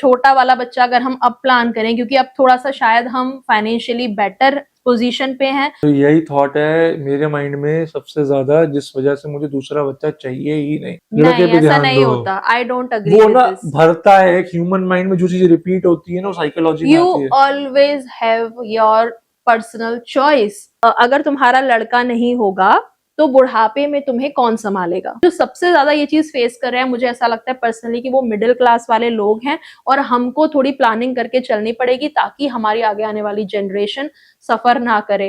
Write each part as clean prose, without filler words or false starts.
छोटा वाला बच्चा अगर हम अब प्लान करें, क्योंकि अब थोड़ा सा शायद हम फाइनेंशियली बेटर पोजीशन पे हैं। तो यही थॉट है मेरे माइंड में सबसे ज्यादा, जिस वजह से मुझे दूसरा बच्चा चाहिए ही नहीं। लड़के नहीं, पे ऐसा ध्यान नहीं दो, होता। आई डोंट अग्री वो विद ना दिस। भरता है एक ह्यूमन माइंड में, जो चीज रिपीट होती है ना वो साइकोलॉजी में यू आती है। Always have your personal choice. अगर तुम्हारा लड़का नहीं होगा तो बुढ़ापे में तुम्हें कौन संभालेगा? जो सबसे ज्यादा ये चीज फेस कर रहे हैं, मुझे ऐसा लगता है पर्सनली, कि वो मिडिल क्लास वाले लोग हैं, और हमको थोड़ी प्लानिंग करके चलनी पड़ेगी ताकि हमारी आगे आने वाली जनरेशन सफर ना करे।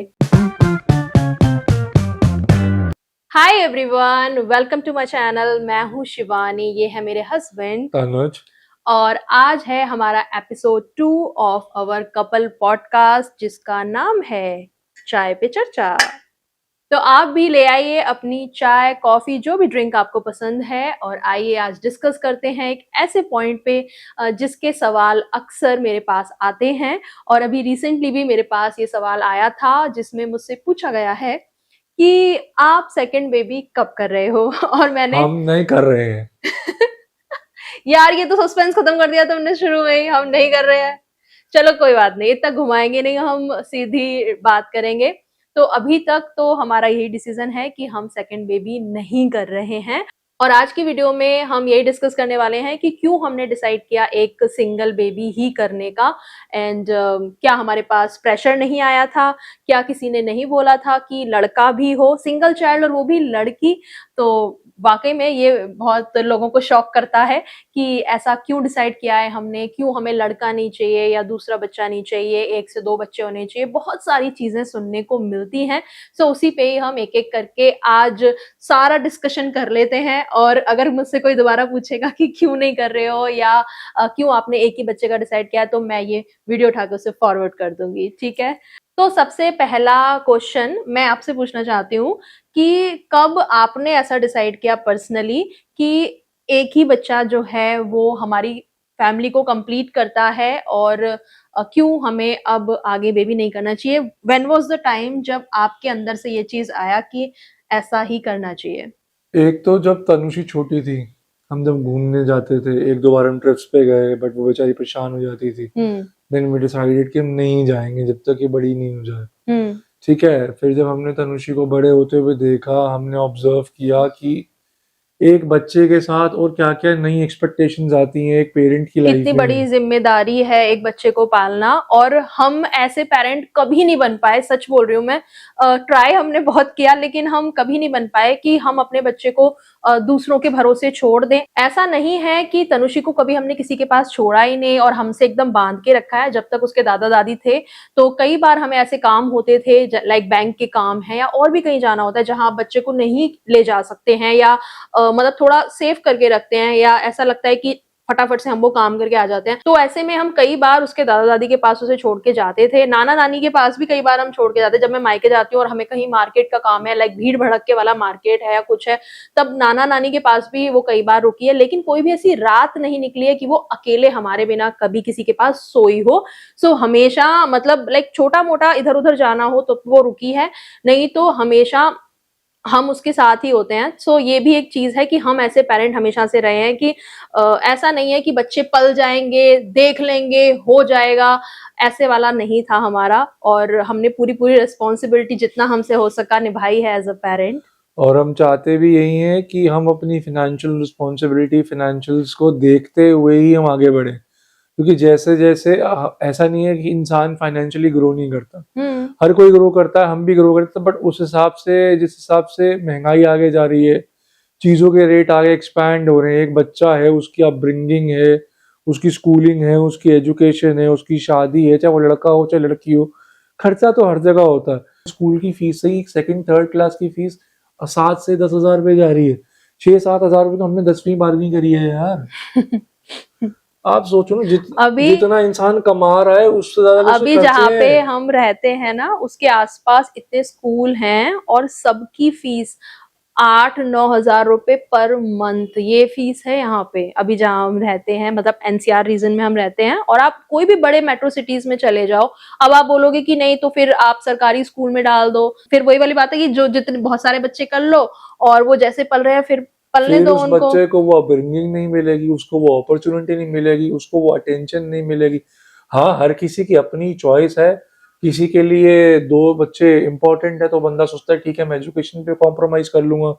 Hi everyone, welcome to my channel. मैं हूँ शिवानी, ये है मेरे हस्बैंड तनुज। और आज है हमारा episode 2 of our couple podcast, जिसका नाम है चाय पे चर्चा। तो आप भी ले आइए अपनी चाय, कॉफी, जो भी ड्रिंक आपको पसंद है, और आइए आज डिस्कस करते हैं एक ऐसे पॉइंट पे जिसके सवाल अक्सर मेरे पास आते हैं। और अभी रिसेंटली भी मेरे पास ये सवाल आया था, जिसमें मुझसे पूछा गया है कि आप सेकंड बेबी कब कर रहे हो? और मैंने हम नहीं कर रहे हैं। यार, ये तो सस्पेंस खत्म कर दिया तुमने शुरू में ही, हम नहीं कर रहे हैं। चलो कोई बात नहीं, इतना घुमाएंगे नहीं, हम सीधी बात करेंगे। तो अभी तक तो हमारा यही डिसीजन है कि हम सेकंड बेबी नहीं कर रहे हैं। और आज की वीडियो में हम यही डिस्कस करने वाले हैं कि क्यों हमने डिसाइड किया एक सिंगल बेबी ही करने का। एंड क्या हमारे पास प्रेशर नहीं आया था? क्या किसी ने नहीं बोला था कि लड़का भी हो, सिंगल चाइल्ड, और वो भी लड़की? तो वाकई में ये बहुत लोगों को शॉक करता है कि ऐसा क्यों डिसाइड किया है हमने, क्यों हमें लड़का नहीं चाहिए या दूसरा बच्चा नहीं चाहिए, 1 से 2 बच्चे होने चाहिए। बहुत सारी चीजें सुनने को मिलती हैं। सो उसी पे ही हम एक एक करके आज सारा डिस्कशन कर लेते हैं। और अगर मुझसे कोई दोबारा पूछेगा कि क्यों नहीं कर रहे हो या क्यों आपने एक ही बच्चे का डिसाइड किया, तो मैं ये वीडियो उठाकर उसे फॉरवर्ड कर दूंगी, ठीक है? तो सबसे पहला क्वेश्चन मैं आपसे पूछना चाहती हूँ कि कब आपने ऐसा डिसाइड किया पर्सनली कि एक ही बच्चा जो है वो हमारी फैमिली को कंप्लीट करता है, और क्यों हमें अब आगे बेबी नहीं करना चाहिए? व्हेन वाज द टाइम जब आपके अंदर से ये चीज आया कि ऐसा ही करना चाहिए? एक तो जब तनुषी छोटी थी, हम जब घूमने जाते थे, 1-2 बार हम ट्रिप्स पे गए, बट वो बेचारी परेशान हो जाती थी। देन वी डिसाइडेड कि हम नहीं जाएंगे जब तक ये बड़ी नहीं हो जाए। ठीक है, फिर जब हमने तनुषी को बड़े होते हुए देखा, हमने ऑब्जर्व किया कि एक बच्चे के साथ और क्या क्या नई एक्सपेक्टेशंस आती हैं एक पेरेंट की लाइफ कितनी में। बड़ी जिम्मेदारी है एक बच्चे को पालना, और हम ऐसे पेरेंट कभी नहीं बन पाए। सच बोल रही हूँ मैं, ट्राई हमने बहुत किया, लेकिन हम कभी नहीं बन पाए कि हम अपने बच्चे को दूसरों के भरोसे छोड़ दें। ऐसा नहीं है कि तनुषी को कभी हमने किसी के पास छोड़ा ही नहीं और हमसे एकदम बांध के रखा है। जब तक उसके दादा दादी थे तो कई बार हमें ऐसे काम होते थे, लाइक बैंक के काम है या और भी कहीं जाना होता है, जहां आप बच्चे को नहीं ले जा सकते हैं, या मतलब थोड़ा सेफ करके रखते हैं, या ऐसा लगता है कि फटाफट से हम वो काम करके आ जाते हैं। तो ऐसे में हम कई बार उसके दादा दादी के पास उसे छोड़ के जाते थे, नाना नानी के पास भी कई बार हम छोड़ के जाते। जब मैं मायके जाती हूँ और हमें कहीं मार्केट का काम है, लाइक भीड़ भड़के वाला मार्केट है या कुछ है, तब नाना नानी के पास भी वो कई बार रुकी है। लेकिन कोई भी ऐसी रात नहीं निकली है कि वो अकेले हमारे बिना कभी किसी के पास सोई हो। सो हमेशा, मतलब लाइक छोटा मोटा इधर उधर जाना हो तो वो रुकी है, नहीं तो हमेशा हम उसके साथ ही होते हैं। सो ये भी एक चीज है कि हम ऐसे पेरेंट हमेशा से रहे हैं कि ऐसा नहीं है कि बच्चे पल जाएंगे, देख लेंगे, हो जाएगा, ऐसे वाला नहीं था हमारा। और हमने पूरी पूरी रिस्पॉन्सिबिलिटी जितना हमसे हो सका निभाई है एज अ पेरेंट। और हम चाहते भी यही है कि हम अपनी फिनेंशियल रिस्पॉन्सिबिलिटी, फिनेंशियल्स को देखते हुए ही हम आगे बढ़े, क्योंकि जैसे जैसे ऐसा नहीं है कि इंसान फाइनेंशियली ग्रो नहीं करता, हर कोई ग्रो करता है, हम भी ग्रो करते हैं, बट उस हिसाब से, जिस हिसाब से महंगाई आगे जा रही है, चीजों के रेट आगे एक्सपैंड हो रहे हैं, एक बच्चा है, उसकी अपब्रिंगिंग है, उसकी स्कूलिंग है, उसकी एजुकेशन है, उसकी शादी है, चाहे वो लड़का हो चाहे लड़की हो, खर्चा तो हर जगह होता है। स्कूल की फीस ही 2nd-3rd क्लास की फीस 7 से 10 हजार रुपए जा रही है। 6-7 हजार रुपए तो हमने 10वीं 12वीं करी है यार। आप सोचो ना, जितना इंसान कमा रहा है उससे ज्यादा अभी जहाँ पे हम रहते हैं ना, उसके आसपास इतने स्कूल हैं और सबकी फीस 8-9 हजार रुपए पर मंथ, ये फीस है यहाँ पे। अभी जहाँ हम रहते हैं, मतलब एनसीआर रीजन में हम रहते हैं, और आप कोई भी बड़े मेट्रो सिटीज में चले जाओ, अब आप बोलोगे कि नहीं तो फिर आप सरकारी स्कूल में डाल दो। फिर वही वाली बात है कि जो जितने बहुत सारे बच्चे कर लो और वो जैसे पल रहे हैं, फिर पलने फिर दो उस उनको। बच्चे को वो अपब्रिंगिंग नहीं मिलेगी, उसको वो अपॉर्चुनिटी नहीं मिलेगी, उसको वो अटेंशन नहीं मिलेगी। हाँ, हर किसी की अपनी चॉइस है। किसी के लिए दो बच्चे इंपॉर्टेंट है तो बंदा सोचता है ठीक है मैं एजुकेशन पे कॉम्प्रोमाइज कर लूंगा,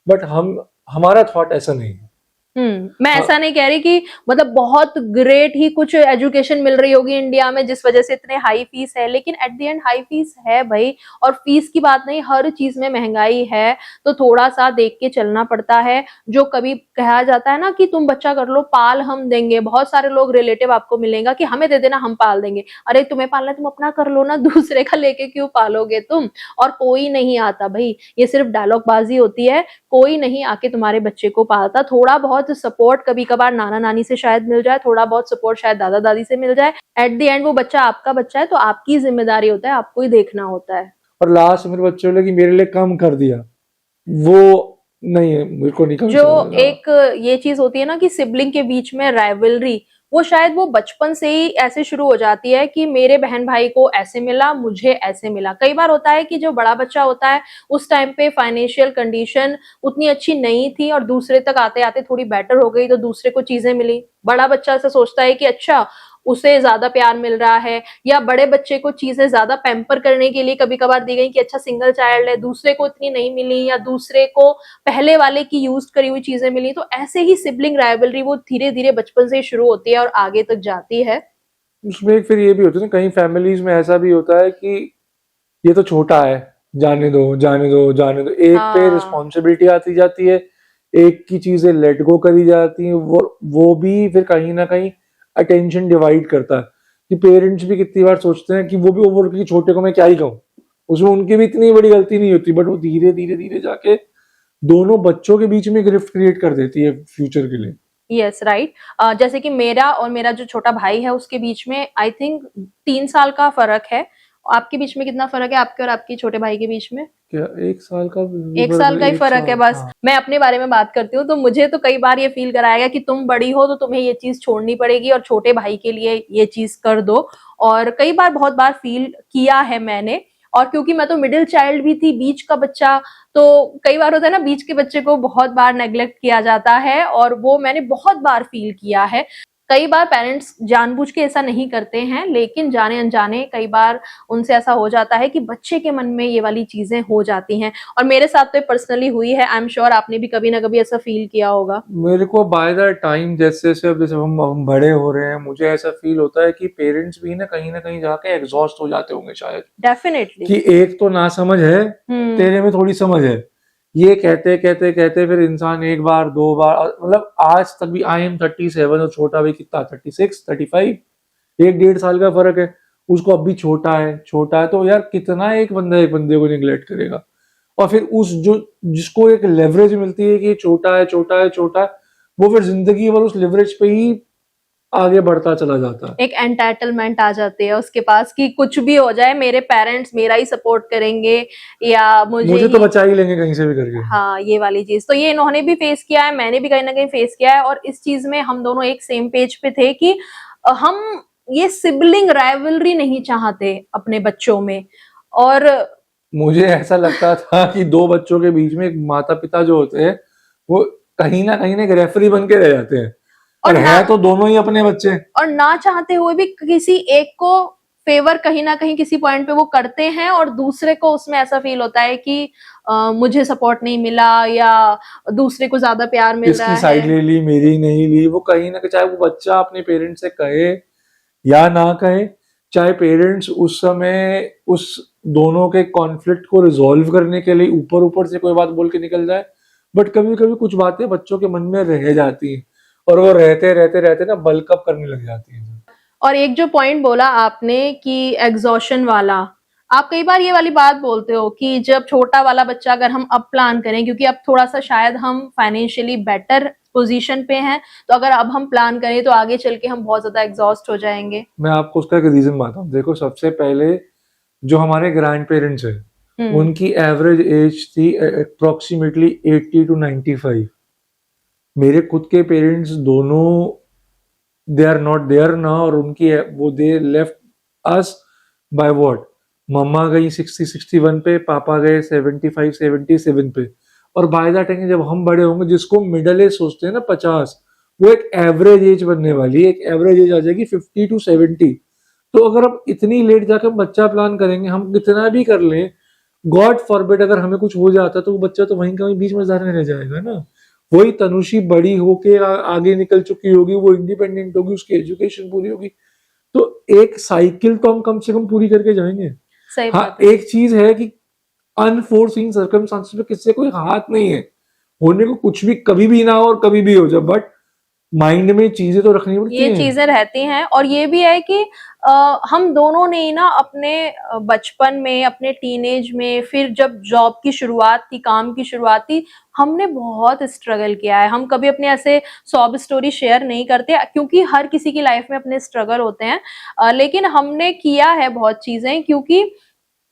बट हम हमारा थॉट ऐसा नहीं है। मैं हाँ, ऐसा नहीं कह रही कि मतलब बहुत ग्रेट ही कुछ एजुकेशन मिल रही होगी इंडिया में जिस वजह से इतने हाई फीस है, लेकिन at the end high fees है भाई। और फीस की बात नहीं, हर चीज में महंगाई है, तो थोड़ा सा देख के चलना पड़ता है। जो कभी कहा जाता है ना कि तुम बच्चा कर लो, पाल हम देंगे, बहुत सारे लोग रिलेटिव आपको मिलेगा कि हमें दे देना, हम पाल देंगे। अरे तुम्हें पालना है तुम अपना कर लो ना, दूसरे का लेके क्यों पालोगे तुम। और कोई नहीं आता भाई, ये सिर्फ डायलॉग बाजी होती है। कोई नहीं आके तुम्हारे बच्चे को पालता। थोड़ा बहुत सपोर्ट कभी कभार नाना नानी से शायद मिल जाए, थोड़ा बहुत सपोर्ट शायद दादा दादी से मिल जाए। एट द एंड वो बच्चा आपका बच्चा है, तो आपकी जिम्मेदारी होता है, आपको ही देखना होता है। और लास्ट मेरे बच्चे बोले कि मेरे लिए कम कर दिया, वो नहीं है, मेरे को नहीं कभी जो समझ में आया। एक ये चीज होती है ना कि सिबलिंग के बीच में राइवलरी, वो शायद वो बचपन से ही ऐसे शुरू हो जाती है कि मेरे बहन भाई को ऐसे मिला, मुझे ऐसे मिला। कई बार होता है कि जो बड़ा बच्चा होता है उस टाइम पे फाइनेंशियल कंडीशन उतनी अच्छी नहीं थी और दूसरे तक आते आते थोड़ी बेटर हो गई, तो दूसरे को चीजें मिली। बड़ा बच्चा ऐसा सोचता है कि अच्छा उसे ज्यादा प्यार मिल रहा है, या बड़े बच्चे को चीजें ज्यादा पैम्पर करने के लिए कभी कभार दी गई कि अच्छा सिंगल चाइल्ड है, दूसरे को इतनी नहीं मिली, या दूसरे को पहले वाले की यूज करी हुई चीजें मिली। तो ऐसे ही सिबलिंग राइवलरी वो धीरे धीरे बचपन से ही शुरू होती है और आगे तक जाती है। उसमें एक फिर ये भी होता है ना, कई फैमिलीज में ऐसा भी होता है कि ये तो छोटा है, जाने दो जाने दो जाने दो, एक पे हाँ, रिस्पॉन्सिबिलिटी आती जाती है, एक की चीजें लेट गो करी जाती हैं, वो भी फिर कहीं ना कहीं अटेंशन डिवाइड करता है। कि पेरेंट्स भी कितनी बार सोचते हैं कि वो भी ओवर कि छोटे को मैं क्या ही कहूँ, उसमें उनकी भी इतनी बड़ी गलती नहीं होती, बट वो धीरे धीरे धीरे जाके दोनों बच्चों के बीच में एक रिफ्ट क्रिएट कर देती है फ्यूचर के लिए। Yes right. जैसे कि मेरा और मेरा जो छोटा भाई है उसके बीच में आई थिंक 3 साल का फर्क है। आपके बीच में कितना फर्क है, आपके और आपके छोटे भाई के बीच में? क्या एक साल का भी 1 साल का ही एक फर्क है साल, बस। हाँ। मैं अपने बारे में बात करती हूँ, तो मुझे तो कई बार ये फील कराया गया कि तुम बड़ी हो तो तुम्हें ये चीज छोड़नी पड़ेगी और छोटे भाई के लिए ये चीज कर दो। और कई बार बहुत बार फील किया है मैंने। और क्योंकि मैं तो मिडिल चाइल्ड भी थी, बीच का बच्चा, तो कई बार होता है ना बीच के बच्चे को बहुत बार नेग्लेक्ट किया जाता है, और वो मैंने बहुत बार फील किया है। कई बार पेरेंट्स जानबूझ के ऐसा नहीं करते हैं, लेकिन जाने अनजाने कई बार उनसे ऐसा हो जाता है कि बच्चे के मन में ये वाली चीजें हो जाती हैं। और मेरे साथ तो पर्सनली हुई है, आई एम श्योर आपने भी कभी ना कभी ऐसा फील किया होगा। मेरे को बाय द टाइम जैसे जैसे अब जैसे हम बड़े हो रहे हैं, मुझे ऐसा फील होता है कि पेरेंट्स भी ना कहीं जाके एग्जॉस्ट हो जाते होंगे शायद। डेफिनेटली। कि एक तो ना समझ है, हम्म। तेरे में थोड़ी समझ है, ये कहते कहते कहते फिर इंसान एक बार दो बार, मतलब आज तक भी आई एम 37 और छोटा भी कितना 36 35, 1 1.5 साल का फर्क है। उसको अब भी छोटा है तो यार कितना एक बंदा एक बंदे को निगलेक्ट करेगा। और फिर उस जो जिसको एक लेवरेज मिलती है कि ये छोटा है, वो फिर जिंदगी भर उस लेवरेज पे ही आगे बढ़ता चला जाता है। एक एंटाइटलमेंट आ जाती है उसके पास कि कुछ भी हो जाए मेरे पेरेंट्स मेरा ही सपोर्ट करेंगे, या मुझे मुझे तो ही। बचा ही लेंगे कहीं से भी करके। हाँ, ये वाली चीज तो ये इन्होंने भी फेस किया है, मैंने भी कहीं ना कहीं फेस किया है, और इस चीज में हम दोनों एक सेम पेज पे थे कि हम ये सिबलिंग राइवलरी नहीं चाहते अपने बच्चों में। और मुझे ऐसा लगता था कि दो बच्चों के बीच में एक माता पिता जो होते हैं वो कहीं ना एक रेफरी बन के रह जाते हैं, और और ना है तो दोनों ही अपने बच्चे। और ना चाहते हुए भी किसी एक को फेवर कहीं ना कहीं किसी पॉइंट पे वो करते हैं, और दूसरे को उसमें ऐसा फील होता है कि मुझे सपोर्ट नहीं मिला, या दूसरे को ज्यादा प्यार मिल किसकी रहा है। साइड ले ली, मेरी नहीं ली। वो कहीं ना कहीं, चाहे वो बच्चा अपने पेरेंट्स से कहे या ना कहे, चाहे पेरेंट्स उस समय उस दोनों के कॉन्फ्लिक्ट को रिजॉल्व करने के लिए ऊपर ऊपर से कोई बात बोल के निकल जाए, बट कभी कभी कुछ बातें बच्चों के मन में रह जाती हैं, और वो रहते रहते रहते ना बल्कअप करने लग जाती है। और एक जो पॉइंट बोला आपने कि एग्जॉशन वाला, आप कई बार ये वाली बात बोलते हो कि जब छोटा वाला बच्चा अगर हम अब प्लान करें, क्योंकि अब थोड़ा सा शायद हम फाइनेंशियली बेटर पोजीशन पे हैं, तो अगर अब हम प्लान करें तो आगे चल के हम बहुत ज्यादा एग्जॉस्ट हो जाएंगे। मैं आपको उसका एक रीजन बताता हूँ। देखो, सबसे पहले जो हमारे ग्रैंड पेरेंट्स हैं उनकी एवरेज एज थी अप्रोक्सीमेटली 80 to 95। मेरे खुद के पेरेंट्स दोनों दे आर नॉट देयर ना, और उनकी वो they left us by what, मम्मा गई 60 61 पे, पापा गए 75 77 पे, और बाय द टाइम जब हम बड़े होंगे, जिसको मिडिल एज सोचते हैं ना 50, वो एक एवरेज एज बनने वाली है, एक एवरेज एज आ जाएगी 50 to 70। तो अगर हम इतनी लेट जाकर बच्चा प्लान करेंगे, हम कितना भी कर लें, गॉड फॉरबिड अगर हमें कुछ हो जाता तो वो बच्चा तो वहीं कहीं बीच में में रह जाएगा ना। वही तनुषी बड़ी होके आगे निकल चुकी होगी, वो इंडिपेंडेंट होगी, उसकी एजुकेशन पूरी होगी, तो एक साइकिल तो हम कम से कम पूरी करके जाएंगे। सही हाँ, बात है। एक चीज है कि अनफोर्सिंग सर्कमस्टांसेस में किससे कोई हाथ नहीं है, होने को कुछ भी कभी भी ना हो और कभी भी हो जाए, बट माइंड में चीजें तो रखनी पड़ती ये हैं। चीजें रहती हैं, और ये भी है कि हम दोनों ने ही ना अपने बचपन में, अपने टीनेज में, फिर जब जॉब की शुरुआत थी, काम की शुरुआत थी, हमने बहुत स्ट्रगल किया है। हम कभी अपने ऐसे सॉब स्टोरी शेयर नहीं करते, क्योंकि हर किसी की लाइफ में अपने स्ट्रगल होते हैं, लेकिन हमने किया है बहुत चीजें, क्योंकि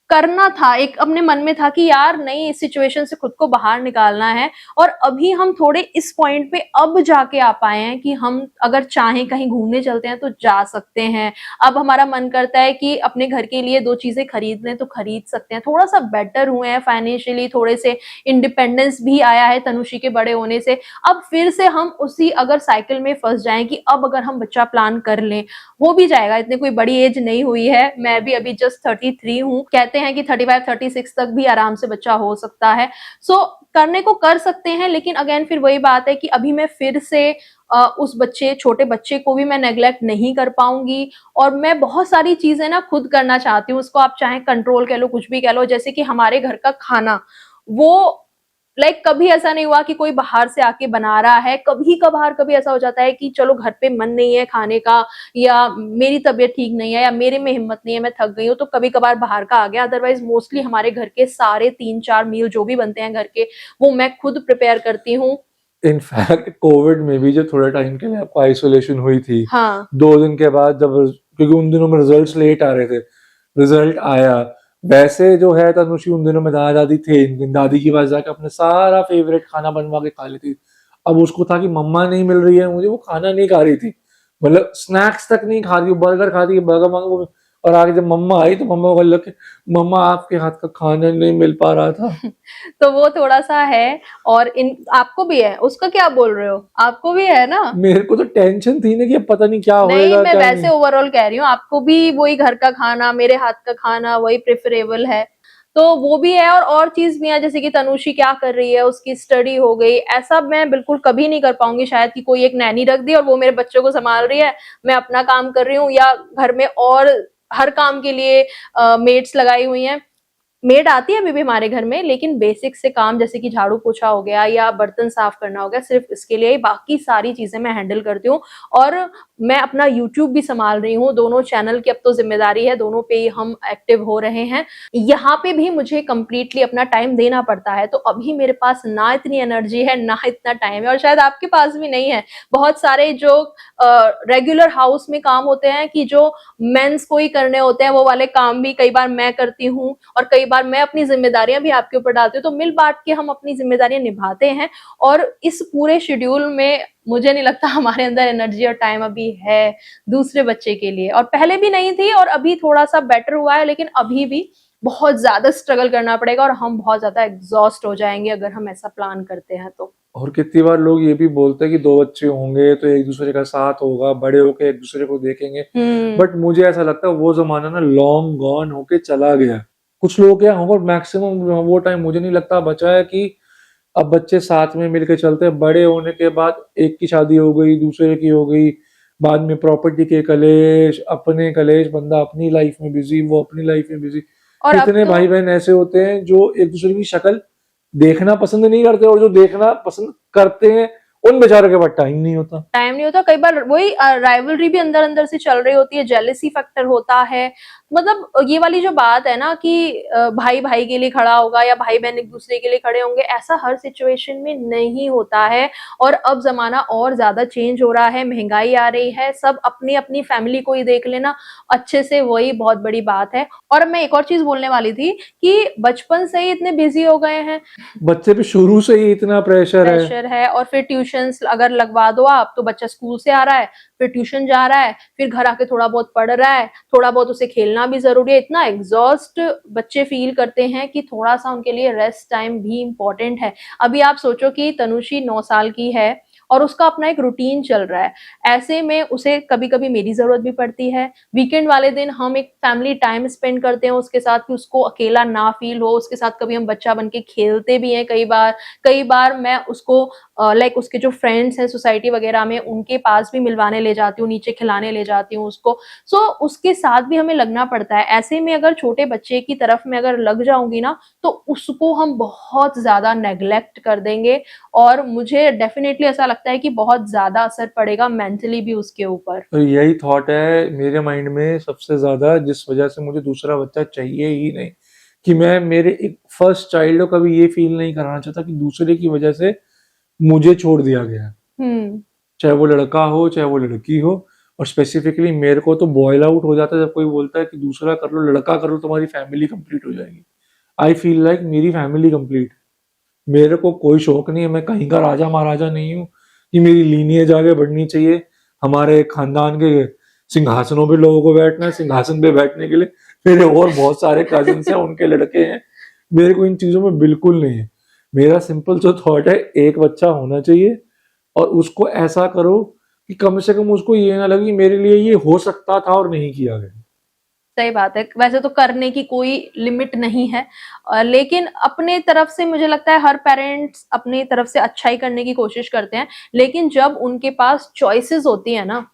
करना था, एक अपने मन में था कि यार नहीं, इस सिचुएशन से खुद को बाहर निकालना है। और अभी हम थोड़े इस पॉइंट पे अब जाके आ पाए हैं कि हम अगर चाहें कहीं घूमने चलते हैं तो जा सकते हैं। अब हमारा मन करता है कि अपने घर के लिए 2 चीजें खरीद लें तो खरीद सकते हैं। थोड़ा सा बेटर हुए हैं फाइनेंशियली, थोड़े से इंडिपेंडेंस भी आया है तनुषी के बड़े होने से। अब फिर से हम उसी अगर साइकिल में फंस जाएं कि अब अगर हम बच्चा प्लान कर लें, हो भी जाएगा, इतनी कोई बड़ी एज नहीं हुई है, मैं भी अभी जस्ट 33 हूँ, कहते हैं कि 35-36 तक भी आराम से बच्चा हो सकता है। सो करने को कर सकते हैं, लेकिन अगेन फिर वही बात है कि अभी मैं फिर से उस छोटे बच्चे को भी मैं नेग्लेक्ट नहीं कर पाऊंगी, और मैं बहुत सारी चीजें ना खुद करना चाहती हूँ। उसको आप चाहे कंट्रोल कह लो, कुछ भी कह लो, जैसे कि हमारे घर का खाना, वो कभी ऐसा नहीं हुआ कि कोई बाहर से आके बना रहा है। कभी कभार कभी ऐसा हो जाता है कि चलो घर पे मन नहीं है खाने का, या मेरी तबीयत ठीक नहीं है, या मेरे में हिम्मत नहीं है, मैं थक गई हूँ, तो कभी कभार बाहर का आ गया। अदरवाइज मोस्टली हमारे घर के सारे 3-4 मील जो भी बनते हैं घर के, वो मैं खुद प्रिपेयर करती हूँ। इनफैक्ट कोविड में भी जो थोड़े टाइम के लिए आपको आइसोलेशन हुई थी, हाँ 2 दिन के बाद, जब, क्योंकि उन दिनों में रिजल्ट्स लेट आ रहे थे, रिजल्ट आया, वैसे जो है तनुषी उन दिनों में दादा दादी थे, दादी के पास जाकर अपने सारा फेवरेट खाना बनवा के खा लेती। अब उसको था कि मम्मा नहीं मिल रही है मुझे, वो खाना नहीं खा रही थी, मतलब स्नैक्स तक नहीं खा रही, बर्गर खाती है, बर्गर मांगो। और आगे जब मम्मा आई तो मम्मा को लग, मम्मा आपके हाथ का खाना नहीं मिल पा रहा था। तो वो थोड़ा सा है। और इन आपको भी है, उसका क्या बोल रहे हो, आपको भी है ना? मेरे को तो टेंशन थी ना कि अब पता नहीं क्या नहीं, होएगा, मैं क्या वैसे नहीं। ओवरऑल कह रही हूँ, आपको भी वही घर का खाना, मेरे हाथ का खाना वही प्रेफरेबल है, तो वो भी है। और चीज भी है, जैसे कि तनुषी क्या कर रही है, उसकी स्टडी हो गई, ऐसा मैं बिल्कुल कभी नहीं कर पाऊंगी शायद कि कोई एक नैनी रख दी और वो मेरे बच्चों को संभाल रही है, मैं अपना काम कर रही हूँ, या घर में और हर काम के लिए मेड्स लगाई हुई हैं। मेड आती है अभी भी हमारे घर में, लेकिन बेसिक से काम जैसे कि झाड़ू पोछा हो गया या बर्तन साफ करना हो गया, सिर्फ इसके लिए ही, बाकी सारी चीजें मैं हैंडल करती हूँ। और मैं अपना यूट्यूब भी संभाल रही हूँ, दोनों चैनल की अब तो जिम्मेदारी है, दोनों पे ही हम एक्टिव हो रहे हैं। यहाँ पे भी मुझे कंप्लीटली अपना टाइम देना पड़ता है, तो अभी मेरे पास ना इतनी एनर्जी है, ना इतना टाइम है, और शायद आपके पास भी नहीं है। बहुत सारे जो रेगुलर हाउस में काम होते हैं कि जो मेंस को ही करने होते हैं, वो वाले काम भी कई बार मैं करती हूँ, और कई बार मैं अपनी जिम्मेदारियां भी आपके ऊपर डालती हूँ। तो मिल बांट के हम अपनी जिम्मेदारियां निभाते हैं, और इस पूरे शेड्यूल में मुझे नहीं लगता हमारे अंदर एनर्जी और टाइम अभी है दूसरे बच्चे के लिए। और पहले भी नहीं थी, और अभी थोड़ा सा बेटर हुआ है, लेकिन अभी भी बहुत ज्यादा स्ट्रगल करना पड़ेगा, और हम बहुत ज्यादा एग्जॉस्ट हो जाएंगे अगर हम ऐसा प्लान करते हैं तो। और कितनी बार लोग ये भी बोलते हैं कि 2 बच्चे होंगे तो एक दूसरे का साथ होगा, बड़े होके एक दूसरे को देखेंगे, बट मुझे ऐसा लगता है वो जमाना ना लॉन्ग गॉन होके चला गया। कुछ लोग क्या होंगे, मैक्सिमम वो टाइम मुझे नहीं लगता बचा है कि अब बच्चे साथ में मिलके चलते हैं। बड़े होने के बाद एक की शादी हो गई, दूसरे की हो गई, बाद में प्रॉपर्टी के कलेश, अपने कलेश, बंदा अपनी लाइफ में बिजी, वो अपनी लाइफ में बिजी। और कितने भाई बहन ऐसे होते हैं जो एक दूसरे की शक्ल देखना पसंद नहीं करते, और जो देखना पसंद करते हैं उन बेचारों के पास टाइम नहीं होता। कई बार वही राइवलरी भी अंदर अंदर से चल रही होती है, जेलेसी फैक्टर होता है। मतलब ये वाली जो बात है ना कि भाई भाई के लिए खड़ा होगा या भाई बहन एक दूसरे के लिए खड़े होंगे, ऐसा हर सिचुएशन में नहीं होता है। और अब जमाना और ज्यादा चेंज हो रहा है, महंगाई आ रही है, सब अपनी अपनी फैमिली को ही देख लेना अच्छे से, वही बहुत बड़ी बात है। और मैं एक और चीज बोलने वाली थी कि बचपन से ही इतने बिजी हो गए हैं, बच्चे पे शुरू से ही इतना प्रेशर है, और फिर ट्यूशन ट्यूशंस अगर लगवा दो आप, तो बच्चा स्कूल से आ रहा है, फिर ट्यूशन जा रहा है, फिर घर आके थोड़ा बहुत पढ़ रहा है, थोड़ा बहुत उसे खेलना भी जरूरी है। इतना एग्जॉस्ट बच्चे फील करते हैं कि थोड़ा सा उनके लिए रेस्ट टाइम भी इम्पोर्टेंट है। अभी आप सोचो कि तनुषी 9 साल की है और उसका अपना एक रूटीन चल रहा है, ऐसे में उसे कभी कभी मेरी जरूरत भी पड़ती है। वीकेंड वाले दिन हम एक फैमिली टाइम स्पेंड करते हैं उसके साथ कि उसको अकेला ना फील हो, उसके साथ कभी हम बच्चा बन के खेलते भी हैं। कई बार मैं उसको लाइक उसके जो फ्रेंड्स हैं सोसाइटी वगैरह में, उनके पास भी मिलवाने ले जाती हूँ, नीचे खिलाने ले जाती हूँ उसको। सो उसके साथ भी हमें लगना पड़ता है। ऐसे में अगर छोटे बच्चे की तरफ में अगर लग जाऊंगी ना, तो उसको हम बहुत ज्यादा नेग्लेक्ट कर देंगे, और मुझे डेफिनेटली ऐसा लगता है कि बहुत ज्यादा असर पड़ेगा मेंटली भी उसके ऊपर। तो यही थॉट है मेरे माइंड में सबसे ज्यादा, जिस वजह से मुझे दूसरा बच्चा चाहिए ही नहीं, कि मैं मेरे एक फर्स्ट चाइल्ड को कभी ये फील नहीं कराना चाहता कि दूसरे की वजह से मुझे छोड़ दिया गया है। चाहे वो लड़का हो चाहे वो लड़की हो। और स्पेसिफिकली मेरे को तो बॉयल आउट हो जाता है जब कोई बोलता है कि दूसरा कर लो, लड़का कर लो, तुम्हारी फैमिली कंप्लीट हो जाएगी। आई फील लाइक मेरी फैमिली कंप्लीट, मेरे को कोई शौक नहीं है, मैं कहीं का राजा महाराजा नहीं हूँ कि मेरी लीनियज आगे बढ़नी चाहिए, हमारे खानदान के सिंहासनों पे लोगों को बैठना है, सिंहासन पे बैठने के लिए मेरे और बहुत सारे कजिन्स हैं, उनके लड़के हैं। मेरे को इन चीजों में बिल्कुल नहीं है। मेरा सिंपल जो थॉट है, एक बच्चा होना चाहिए और उसको ऐसा करो कि कम से कम उसको ये ना लगे कि मेरे लिए ये हो सकता था और नहीं किया गया। सही बात है। वैसे तो करने की कोई लिमिट नहीं है, लेकिन अपने तरफ से मुझे लगता है हर पेरेंट्स अपनी तरफ से अच्छा ही करने की कोशिश करते हैं। लेकिन जब उनके पास चॉइसेस होती है ना,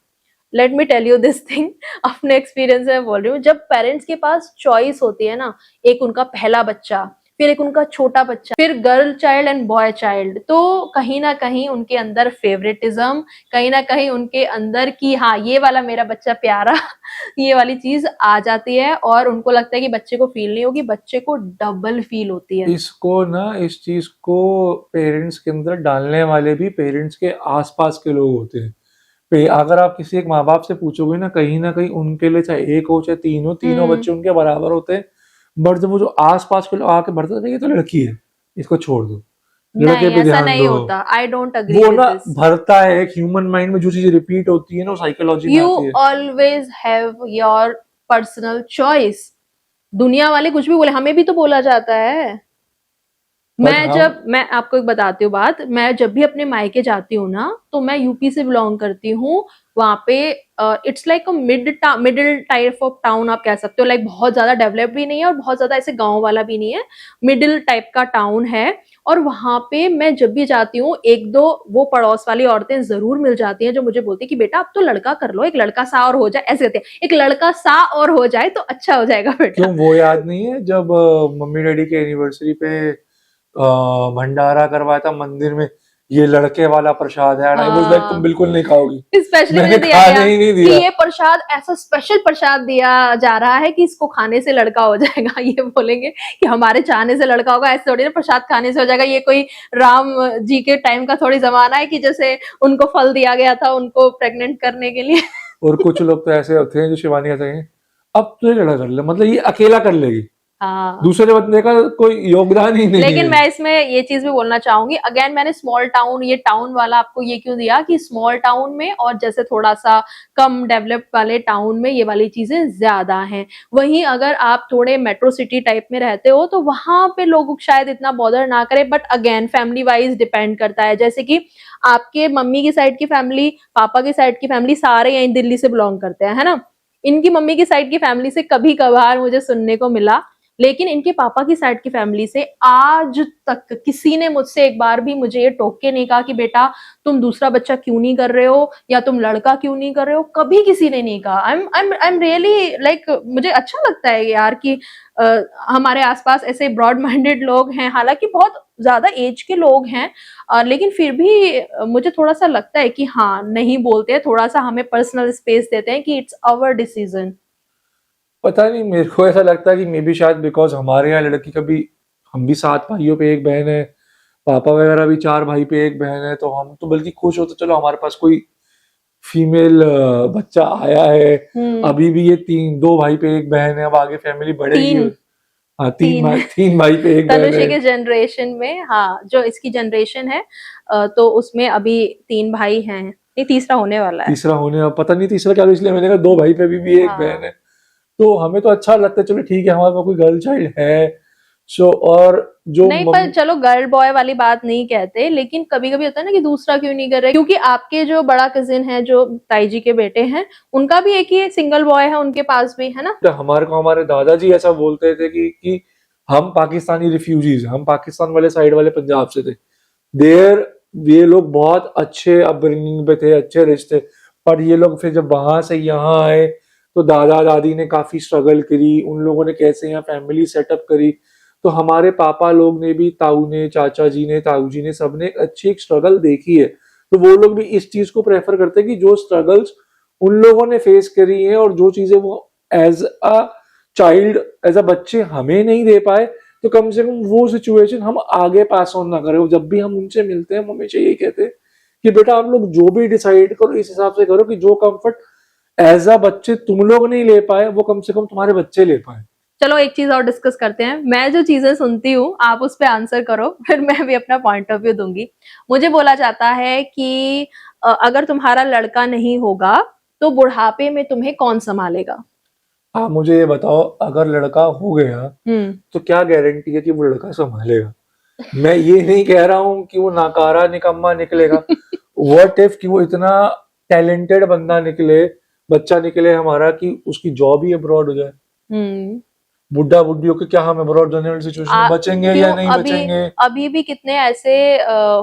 let me tell you this thing, अपने एक्सपीरियंस से बोल रही हूँ, जब पेरेंट्स के पास चॉइस होती है ना, एक उनका पहला बच्चा, फिर एक उनका छोटा बच्चा, फिर girl child and boy child, तो कहीं ना कहीं उनके अंदर फेवरेटिज्म, कहीं ना कहीं उनके अंदर की हाँ ये वाला मेरा बच्चा प्यारा ये वाली चीज आ जाती है, और उनको लगता है कि बच्चे को फील नहीं होगी, बच्चे को डबल फील होती है। इसको ना, इस चीज को पेरेंट्स के अंदर डालने वाले भी पेरेंट्स के आसपास के लोग होते हैं। अगर आप किसी एक माँ बाप से पूछोगे ना कहीं उनके लिए चाहे एक हो चाहे तीनों बच्चे उनके बराबर होते हैं। बट जब वो जो आसपास के लोग आके बढ़ते हैं, ये तो लड़की है, इसको छोड़ दो, लड़के नहीं, पे ऐसा ध्यान नहीं दो। होता। आई डोंट अग्री वो विद ना दिस। भरता है एक ह्यूमन माइंड में, जो चीजें रिपीट होती है ना, वो साइकोलॉजी में यू आती है। Always have your personal choice. दुनिया वाले कुछ भी बोले, हमें भी तो बोला जाता है। बट मैं आपको एक बताती हूँ बात, मैं जब भी अपने मायके जाती हूँ ना, तो मैं यूपी से बिलोंग करती हूँ। वहां पे it's like a middle type of town आप कह सकते हो। लाइक बहुत ज्यादा डेवलप भी नहीं है और बहुत ज्यादा ऐसे गांव वाला भी नहीं है, मिडिल टाइप का टाउन है। और वहां पे मैं जब भी जाती हूँ, एक दो वो पड़ोस वाली औरतें जरूर मिल जाती हैं जो मुझे बोलती है कि बेटा अब तो लड़का कर लो, एक लड़का सा और हो जाए, ऐसे कहते हैं, एक लड़का सा और हो जाए तो अच्छा हो जाएगा बेटा। क्यों, वो याद नहीं है जब मम्मी डैडी के एनिवर्सरी पे भंडारा करवाया था मंदिर में, ये लड़के वाला प्रसाद है, आई वाज लाइक तुम बिल्कुल नहीं खाओगी। स्पेशली मैंने मुझे दिया खाने गया ही नहीं कि दिया। ये प्रसाद ऐसा स्पेशल प्रसाद दिया जा रहा है कि इसको खाने से लड़का हो जाएगा। ये बोलेंगे कि हमारे चाहने से लड़का होगा, ऐसे थोड़ी ना प्रसाद खाने से हो जाएगा। ये कोई राम जी के टाइम का थोड़ी जमाना है कि जैसे उनको फल दिया गया था उनको प्रेग्नेंट करने के लिए। और कुछ लोग तो ऐसे होते हैं जो शिवानी कहते हैं अब तो ये लड़ा कर ले, मतलब ये अकेला कर लेगी, हाँ, दूसरे बंदे का कोई योगदान ही नहीं लेकिन है। मैं इसमें ये चीज भी बोलना चाहूंगी, अगेन मैंने स्मॉल टाउन, ये टाउन वाला आपको ये क्यों दिया कि स्मॉल टाउन में और जैसे थोड़ा सा कम डेवलप वाले टाउन में ये वाली चीजें ज्यादा हैं। वहीं अगर आप थोड़े मेट्रो सिटी टाइप में रहते हो तो वहां पे लोग शायद इतना बॉदर ना करें, but again family wise depend करता है। जैसे कि आपके मम्मी की साइड की फैमिली, पापा की साइड की फैमिली सारे यहीं दिल्ली से बिलोंग करते हैं, है ना। इनकी मम्मी की साइड की फैमिली से कभी कभार मुझे सुनने को मिला, लेकिन इनके पापा की साइड की फैमिली से आज तक किसी ने मुझसे एक बार भी मुझे ये टोक के नहीं कहा कि बेटा तुम दूसरा बच्चा क्यों नहीं कर रहे हो या तुम लड़का क्यों नहीं कर रहे हो। कभी किसी ने नहीं कहा। आई एम रियली लाइक, मुझे अच्छा लगता है यार कि हमारे आसपास ऐसे ब्रॉड माइंडेड लोग हैं। हालांकि बहुत ज्यादा एज के लोग हैं, लेकिन फिर भी मुझे थोड़ा सा लगता है कि हाँ नहीं बोलते हैं, थोड़ा सा हमें पर्सनल स्पेस देते हैं कि इट्स आवर डिसीजन। पता नहीं, मेरे को ऐसा लगता है कि मे बी शायद बिकॉज हमारे यहाँ लड़की कभी, हम भी 7 भाइयों पे एक बहन है, पापा वगैरह भी 4 भाई पे एक बहन है, तो हम तो बल्कि खुश होते चलो हमारे पास कोई फीमेल बच्चा आया है। अभी भी ये 2 भाई पे एक बहन है, अब आगे फैमिली बढ़ेगी। हाँ, तीन तीन भाई पे एक बहन तनुश्री है। के जनरेशन में, हाँ जो इसकी जनरेशन है, तो उसमें अभी 3 भाई हैं, नहीं तीसरा होने वाला है। तीसरा होने, अब पता नहीं तीसरा क्या, इसलिए मैंने कहा 2 भाई पे भी एक बहन हाँ है। तो हमें तो अच्छा लगता है, चलो ठीक है हमारे पास कोई गर्ल चाइल्ड है। सो और जो नहीं, पर चलो गर्ल बॉय वाली बात नहीं कहते, लेकिन कभी कभी होता है ना कि दूसरा क्यों नहीं कर रहे, क्योंकि आपके जो बड़ा कजिन है जो ताई जी के बेटे हैं, उनका भी एक ही सिंगल बॉय है उनके पास भी, है ना। हमारे को हमारे दादाजी ऐसा बोलते थे कि हम पाकिस्तानी रिफ्यूजीज, हम पाकिस्तान वाले साइड वाले पंजाब से थे। देर ये लोग बहुत अच्छे अपब्रिंगिंग पे थे, अच्छे रिश्ते, पर ये लोग फिर जब वहां से यहाँ आए तो दादा दादी ने काफी स्ट्रगल करी, उन लोगों ने कैसे यहाँ फैमिली सेटअप करी। तो हमारे पापा लोग ने भी, ताऊ ने, चाचा जी ने, ताऊ जी ने, सबने एक अच्छी एक स्ट्रगल देखी है। तो वो लोग भी इस चीज को प्रेफर करते हैं कि जो स्ट्रगल्स उन लोगों ने फेस करी है और जो चीजें वो as a child, as a बच्चे हमें नहीं दे पाए, तो कम से कम वो सिचुएशन हम आगे पास ऑन ना करें। जब भी हम उनसे मिलते हैं हम हमेशा यही कहते हैं कि बेटा आप लोग जो भी डिसाइड करो इस हिसाब से करो कि जो कंफर्ट एज अ बच्चे तुम लोग नहीं ले पाए वो कम से कम तुम्हारे बच्चे ले पाए। चलो एक चीज और डिस्कस करते हैं, मैं जो चीजें सुनती हूँ आप उस पर आंसर करो, फिर मैं भी अपना पॉइंट ऑफ व्यू दूंगी। मुझे बोला जाता है कि अगर तुम्हारा लड़का नहीं होगा तो बुढ़ापे में तुम्हें कौन संभालेगा। आप मुझे ये बताओ, अगर लड़का हो गया हम्म। तो क्या गारंटी है कि वो लड़का संभालेगा? मैं ये नहीं कह रहा हूं कि वो नाकारा निकम्मा निकलेगा। व्हाट इफ कि वो इतना टैलेंटेड बंदा निकले, बच्चा निकले हमारा, कि उसकी जॉब ही अब्रॉड हो जाए। हम्म। बुढ़ा बुढ़ियों के क्या हम अब्रॉड जाने वाली सिचुएशन में बचेंगे क्यों, या नहीं अभी बचेंगे? अभी भी कितने ऐसे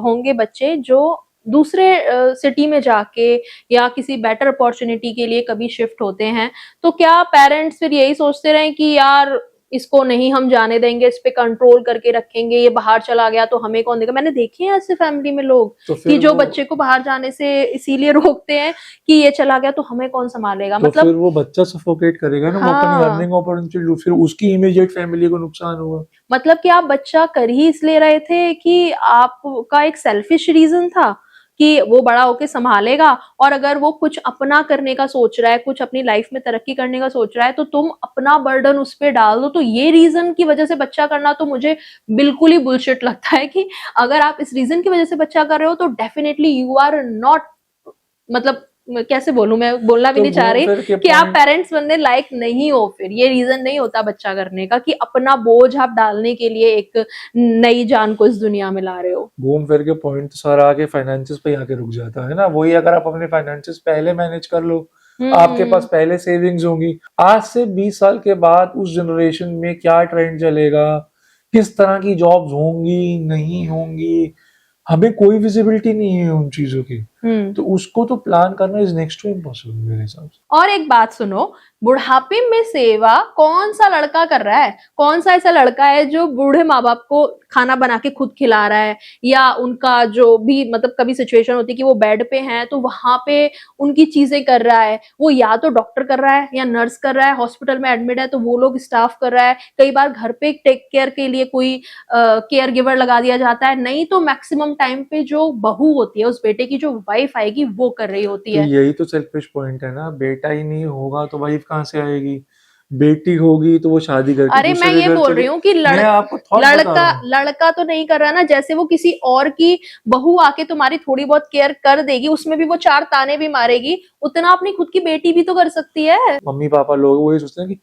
होंगे बच्चे जो दूसरे सिटी में जाके या किसी बेटर अपॉर्चुनिटी के लिए कभी शिफ्ट होते हैं, तो क्या पेरेंट्स फिर यही सोचते रहे कि यार इसको नहीं हम जाने देंगे, इस पे कंट्रोल करके रखेंगे, ये बाहर चला गया तो हमें कौन देगा। मैंने देखे हैं ऐसे फैमिली में लोग तो कि फिर जो वो बच्चे को बाहर जाने से इसीलिए रोकते हैं कि ये चला गया तो हमें कौन संभालेगा, तो फिर मतलब। वो बच्चा सफोकेट करेगा ना, वो अपनी हाँ, अर्निंग अपॉर्चुनिटी, फिर उसकी इमीडिएट फैमिली को नुकसान होगा। मतलब कि आप बच्चा कर ही इसलिए रहे थे कि आपका एक सेल्फिश रीजन था कि वो बड़ा होके संभालेगा, और अगर वो कुछ अपना करने का सोच रहा है, कुछ अपनी लाइफ में तरक्की करने का सोच रहा है, तो तुम अपना बर्डन उस पर डाल दो। तो ये रीजन की वजह से बच्चा करना तो मुझे बिल्कुल ही बुलशिट लगता है कि अगर आप इस रीजन की वजह से बच्चा कर रहे हो तो डेफिनेटली यू आर नॉट, मतलब कैसे बोलूं, मैं बोलना भी तो नहीं चाह घूम रही फिर के कि आप पॉइंट पेरेंट्स बनने लायक नहीं हो। फिर ये रीजन नहीं होता बच्चा करने का कि अपना बोझ आप डालने के लिए एक नई जान को इस दुनिया में ला रहे हो। घूम फिर के पॉइंट तो सारा आके फाइनेंसिस पे आके रुक जाता है ना। वही, अगर आप अपने फाइनेंसिस पहले मैनेज कर लो, आपके हम्म। पास पहले सेविंग्स होंगी। आज से 20 साल के बाद उस जनरेशन में क्या ट्रेंड चलेगा, किस तरह की जॉब्स होंगी नहीं होंगी, हमें कोई विजिबिलिटी नहीं है उन चीजों की। हम्म। तो उसको तो प्लान करना इज नेक्स्ट टू इम्पॉसिबल मेरे हिसाब से। और एक बात सुनो, बुढ़ापे में सेवा कौन सा लड़का कर रहा है? कौन सा ऐसा लड़का है जो बूढ़े माँ बाप को खाना बना के खुद खिला रहा है, या उनका जो भी मतलब कभी सिचुएशन होती है कि वो बेड पे हैं तो वहां पे उनकी चीजें कर रहा है। वो या तो डॉक्टर कर रहा है या नर्स कर रहा है, हॉस्पिटल में एडमिट है तो वो लोग स्टाफ कर रहा है, कई बार घर पे टेक केयर के लिए कोई केयर गिवर लगा दिया जाता है, नहीं तो मैक्सिमम टाइम पे जो बहू होती है, उस बेटे की जो वाइफ आएगी वो कर रही होती तो है। यही तो सेल्फिश पॉइंट है ना, बेटा ही नहीं होगा तो वाइफ कहाँ से आएगी? बेटी होगी तो वो शादी करके अरे मैं दूसरे ये घर बोल चली। रही हूँ कि मैं आपको थॉट बता रहा लड़का हूँ। लड़का तो नहीं कर रहा ना, जैसे वो किसी और की बहू आके तुम्हारी थोड़ी बहुत केयर कर देगी, उसमें भी वो 4 ताने भी मारेगी, उतना अपनी खुद की बेटी भी तो कर सकती है। मम्मी पापा लोग वो ये सोचते हैं कि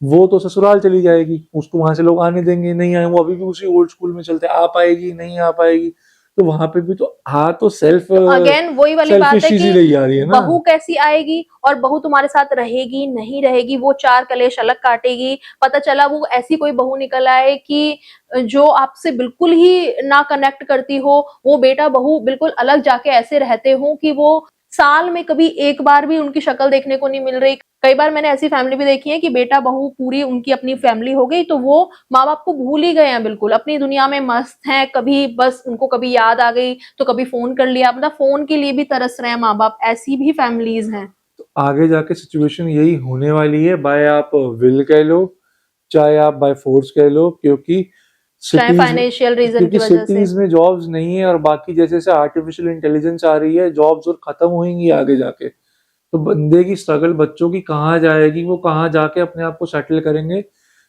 वो तो ससुराल चली जाएगी, उसको वहां से लोग आने देंगे नहीं आए, वो अभी भी उसी ओल्ड स्कूल में चलते हैं, आ पाएगी नहीं आ पाएगी। तो वहां पे भी तो हाँ, तो तो अगेन वही वाली बात है सेल्फिश चीज ही कि रही आ रही है ना। बहू कैसी आएगी और बहू तुम्हारे साथ रहेगी नहीं रहेगी, वो 4 कलेश अलग काटेगी। पता चला वो ऐसी कोई बहू निकल आए कि जो आपसे बिल्कुल ही ना कनेक्ट करती हो, वो बेटा बहू बिल्कुल अलग जाके ऐसे रहते हो कि वो साल में कभी एक बार भी उनकी शक्ल देखने को नहीं मिल रही। कई बार मैंने ऐसी फैमिली भी देखी है कि बेटा बहू पूरी उनकी अपनी फैमिली हो गई तो वो माँ बाप को भूल ही गए हैं, बिल्कुल अपनी दुनिया में मस्त हैं। कभी बस उनको कभी याद आ गई तो कभी फोन कर लिया, मतलब फोन के लिए भी तरस रहे हैं माँ बाप, ऐसी भी फैमिलीज हैं। तो आगे जाके सिचुएशन यही होने वाली है, बाय आप विल कह लो चाहे आप बाय फोर्स कह लो, क्योंकि चाहे सिटीज फाइनेंशियल रीजन की क्योंकि वजह से। सिटीज में जॉब्स नहीं है, और बाकी जैसे जैसे आर्टिफिशियल इंटेलिजेंस आ रही है जॉब्स और खत्म होंगी आगे जाके। तो बंदे की स्ट्रगल, बच्चों की कहाँ जाएगी, वो कहाँ जाके अपने आप को सेटल करेंगे?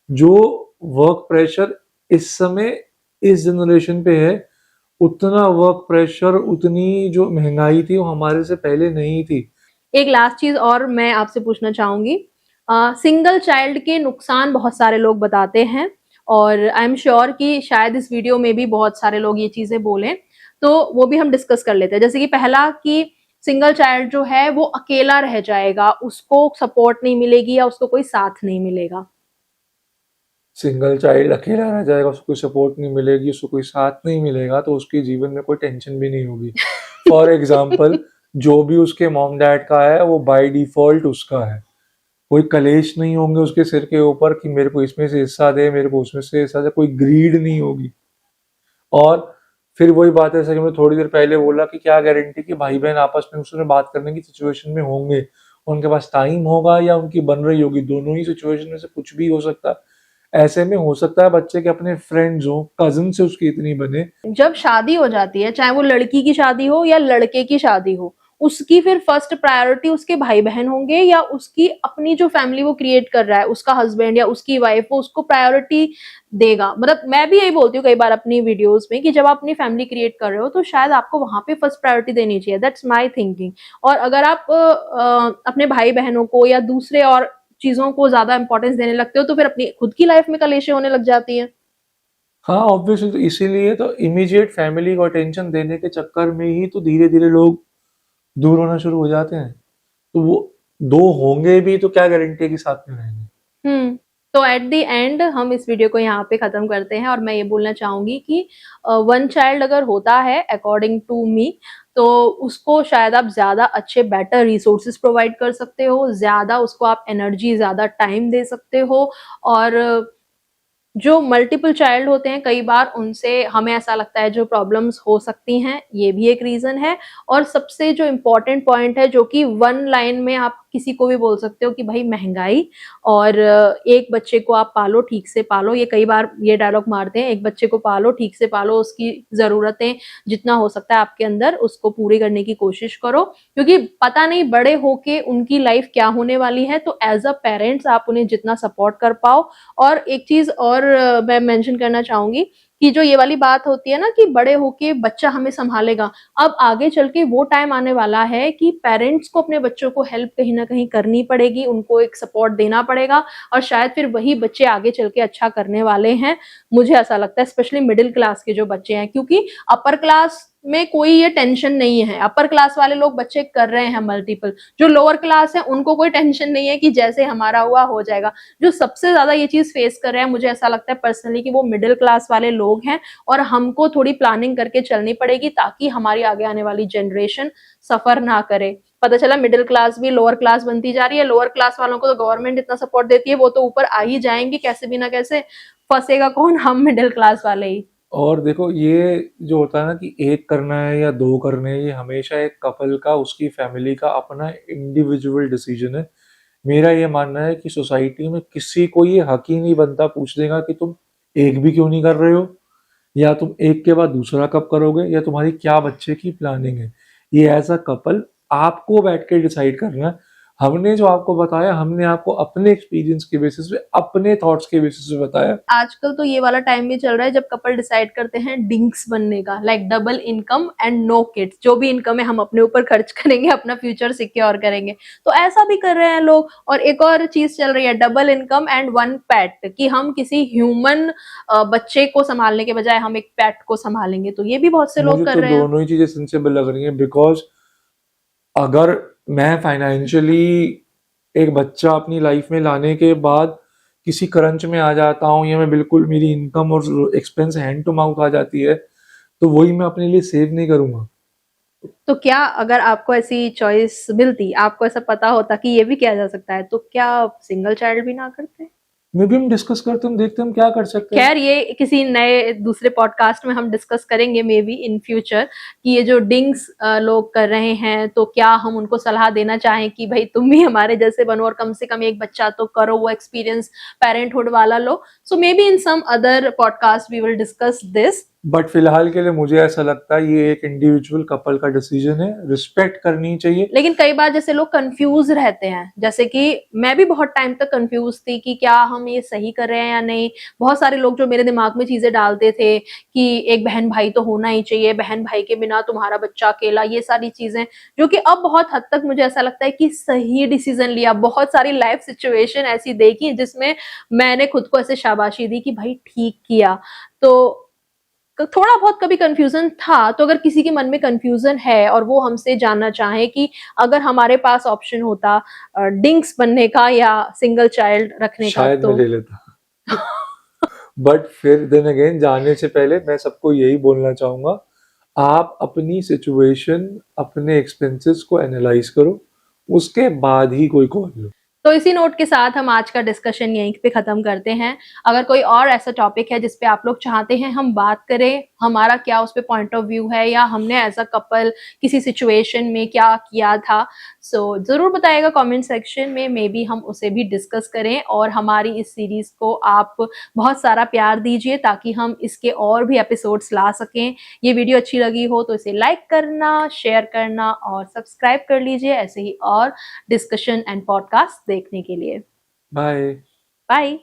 जो वर्क प्रेशर इस समय इस जनरेशन पे है, उतना वर्क प्रेशर, उतनी जो महंगाई थी वो हमारे से पहले नहीं थी। एक लास्ट चीज और मैं आपसे पूछना चाहूंगी, सिंगल चाइल्ड के नुकसान बहुत सारे लोग बताते हैं और आई एम श्योर कि शायद इस वीडियो में भी बहुत सारे लोग ये चीजें बोलें, तो वो भी हम डिस्कस कर लेते हैं। जैसे कि पहला कि सिंगल चाइल्ड जो है वो अकेला रह जाएगा, उसको सपोर्ट नहीं मिलेगी या उसको कोई साथ नहीं मिलेगा। सिंगल चाइल्ड अकेला रह जाएगा, उसको कोई सपोर्ट नहीं मिलेगी, उसको कोई साथ नहीं मिलेगा, तो उसके जीवन में कोई टेंशन भी नहीं होगी। फॉर एग्जाम्पल, जो भी उसके मॉम डैड का है वो बाय डिफॉल्ट उसका है, कोई कलेश नहीं होंगे उसके सिर के ऊपर कि मेरे को इसमें से हिस्सा दे, मेरे को उसमें से हिस्सा दे, कोई ग्रीड नहीं होगी। और फिर वही बात है, जैसे कि मैं थोड़ी देर पहले बोला कि क्या गारंटी कि भाई बहन आपस में उसमें बात करने की सिचुएशन में होंगे, उनके पास टाइम होगा या उनकी बन रही होगी, दोनों ही सिचुएशन में से कुछ भी हो सकता है। ऐसे में हो सकता है बच्चे के अपने फ्रेंड्स हो, कजिन से उसकी इतनी बने। जब शादी हो जाती है, चाहे वो लड़की की शादी हो या लड़के की शादी हो, उसकी फिर फर्स्ट प्रायोरिटी उसके भाई बहन होंगे या उसकी अपनी जो फैमिली वो क्रिएट कर रहा है, उसका हस्बैंड या उसकी वाइफ, वो उसको प्रायोरिटी देगा। मतलब मैं भी यही बोलती हूँ कई बार अपनी वीडियोस में कि जब आप अपनी फैमिली क्रिएट कर रहे हो तो शायद आपको वहां पे फर्स्ट प्रायोरिटी देनी चाहिए। That's my thinking. और अगर आप अपने भाई बहनों को या दूसरे और चीजों को ज्यादा इंपॉर्टेंस देने लगते हो तो फिर अपनी खुद की लाइफ में कलेशें होने लग जाती है। हाँ ऑब्वियसली, तो इसीलिए तो इमीडिएट फैमिली को अटेंशन देने के चक्कर में ही तो धीरे धीरे लोग दूर होना शुरू हो जाते हैं। तो वो दो होंगे भी तो क्या गारंटी है कि साथ में रहेंगे। तो एट द एंड हम इस वीडियो को यहाँ पे खत्म करते हैं और मैं ये बोलना चाहूंगी कि वन चाइल्ड अगर होता है अकॉर्डिंग टू मी, तो उसको शायद आप ज्यादा अच्छे बेटर रिसोर्सेज प्रोवाइड कर सकते हो, ज्यादा उसको आप एनर्जी, ज्यादा टाइम दे सकते हो। और जो मल्टीपल चाइल्ड होते हैं कई बार उनसे हमें ऐसा लगता है जो प्रॉब्लम्स हो सकती हैं, ये भी एक रीजन है। और सबसे जो इम्पोर्टेंट पॉइंट है जो कि वन लाइन में आप किसी को भी बोल सकते हो कि भाई महंगाई, और एक बच्चे को आप पालो, ठीक से पालो। ये कई बार ये डायलॉग मारते हैं, एक बच्चे को पालो, ठीक से पालो, उसकी जरूरतें जितना हो सकता है आपके अंदर उसको पूरी करने की कोशिश करो, क्योंकि पता नहीं बड़े होके उनकी लाइफ क्या होने वाली है। तो एज अ पेरेंट्स आप उन्हें जितना सपोर्ट कर पाओ। और एक चीज और मैं मेंशन करना चाहूंगी कि जो ये वाली बात होती है ना कि बड़े होके बच्चा हमें संभालेगा, अब आगे चल के वो टाइम आने वाला है कि पेरेंट्स को अपने बच्चों को हेल्प कहीं ना कहीं करनी पड़ेगी, उनको एक सपोर्ट देना पड़ेगा, और शायद फिर वही बच्चे आगे चल के अच्छा करने वाले हैं। मुझे ऐसा लगता है स्पेशली मिडिल क्लास के जो बच्चे हैं, क्योंकि अपर क्लास में कोई ये टेंशन नहीं है। अपर क्लास वाले लोग बच्चे कर रहे हैं मल्टीपल, जो लोअर क्लास है उनको कोई टेंशन नहीं है कि जैसे हमारा हुआ हो जाएगा। जो सबसे ज्यादा ये चीज फेस कर रहे हैं, मुझे ऐसा लगता है पर्सनली, कि वो मिडिल क्लास वाले लोग हैं। और हमको थोड़ी प्लानिंग करके चलनी पड़ेगी ताकि हमारी आगे आने वाली जनरेशन सफर ना करे। पता चला मिडिल क्लास भी लोअर क्लास बनती जा रही है, लोअर क्लास वालों को तो गवर्नमेंट इतना सपोर्ट देती है, वो तो ऊपर आ ही जाएंगे कैसे भी ना कैसे। फंसेगा कौन? हम मिडिल क्लास वाले ही। और देखो, ये जो होता है ना कि एक करना है या दो करने हैं, ये हमेशा एक कपल का, उसकी फैमिली का अपना इंडिविजुअल डिसीजन है। मेरा ये मानना है कि सोसाइटी में किसी को ये हक ही नहीं बनता पूछ देगा कि तुम एक भी क्यों नहीं कर रहे हो, या तुम एक के बाद दूसरा कब करोगे, या तुम्हारी क्या बच्चे की प्लानिंग है। ये एज अ कपल आपको बैठ के डिसाइड करना है। हमने जो आपको बताया, हमने आपको अपने एक्सपीरियंस के बेसिस पे, अपने थॉट्स के बेसिस पे बताया। आजकल तो ये वाला टाइम भी चल रहा है जब कपल डिसाइड करते हैं डिंक्स बनने का, like double income and no kids. जो भी इनकम है हम अपने ऊपर खर्च करेंगे, अपना फ्यूचर सिक्योर करेंगे। तो ऐसा भी कर रहे हैं लोग। और एक और चीज चल रही है, डबल इनकम एंड वन पेट, कि हम किसी ह्यूमन बच्चे को संभालने के बजाय हम एक पेट को संभालेंगे। तो ये भी बहुत से लोग मुझे कर तो रहे हैं। दोनों ही चीजें सेंसिबल लग रही हैं, बिकॉज अगर मैं फाइनेंशियली एक बच्चा अपनी लाइफ में लाने के बाद किसी क्रंच में आ जाता हूँ, या मैं बिल्कुल, मेरी इनकम और एक्सपेंस हैंड टू माउथ आ जाती है, तो वही मैं अपने लिए सेव नहीं करूंगा। तो क्या अगर आपको ऐसी चॉइस मिलती, आपको ऐसा पता होता कि ये भी किया जा सकता है, तो क्या आप सिंगल चाइल्ड भी ना करते? मे भी हम डिस्कस करते, हम देखते हम क्या कर सकते हैं। खैर ये किसी नए दूसरे पॉडकास्ट में हम डिस्कस करेंगे मे बी इन फ्यूचर, कि ये जो डिंग्स लोग कर रहे हैं, तो क्या हम उनको सलाह देना चाहें कि भाई तुम भी हमारे जैसे बनो और कम से कम एक बच्चा तो करो, वो एक्सपीरियंस पेरेंटहुड वाला लो। So may be in some other podcast we will discuss this. But फिलहाल के लिए मुझे ऐसा लगता है ये एक इंडिविजुअल कपल का डिसीजन है, रिस्पेक्ट करनी चाहिए। लेकिन कई बार जैसे लोग कंफ्यूज रहते हैं, जैसे कि मैं भी बहुत टाइम तक कंफ्यूज थी कि क्या हम ये सही कर रहे हैं या नहीं। बहुत सारे लोग जो मेरे दिमाग में चीजें डालते थे कि एक बहन भाई तो होना ही चाहिए, बहन भाई के बिना तुम्हारा बच्चा अकेला, ये सारी चीजें जो कि अब बहुत हद तक मुझे ऐसा लगता है कि सही डिसीजन लिया। बहुत सारी लाइफ सिचुएशन ऐसी देखी जिसमें मैंने खुद को ऐसे शाबाशी दी कि भाई ठीक किया। तो थोड़ा बहुत कभी कंफ्यूजन था, तो अगर किसी के मन में कंफ्यूजन है और वो हमसे जानना चाहे कि अगर हमारे पास ऑप्शन होता डिंक्स बनने का या सिंगल चाइल्ड रखने का, शायद मैं तो ले लेता। बट फिर देन अगेन जाने से पहले मैं सबको यही बोलना चाहूंगा, आप अपनी सिचुएशन, अपने एक्सपेंसेस को एनालाइज करो, उसके बाद ही कोई कॉल लो। तो इसी नोट के साथ हम आज का डिस्कशन यहीं पे खत्म करते हैं। अगर कोई और ऐसा टॉपिक है जिस पे आप लोग चाहते हैं हम बात करें, हमारा क्या उस पे पॉइंट ऑफ व्यू है या हमने एज अ कपल किसी सिचुएशन में क्या किया था, सो जरूर बताइएगा कमेंट सेक्शन में, मे बी हम उसे भी डिस्कस करें। और हमारी इस सीरीज को आप बहुत सारा प्यार दीजिए ताकि हम इसके और भी एपिसोड्स ला सकें। ये वीडियो अच्छी लगी हो तो इसे लाइक करना, शेयर करना और सब्सक्राइब कर लीजिए ऐसे ही और डिस्कशन एंड पॉडकास्ट देखने के लिए। बाय। बाय।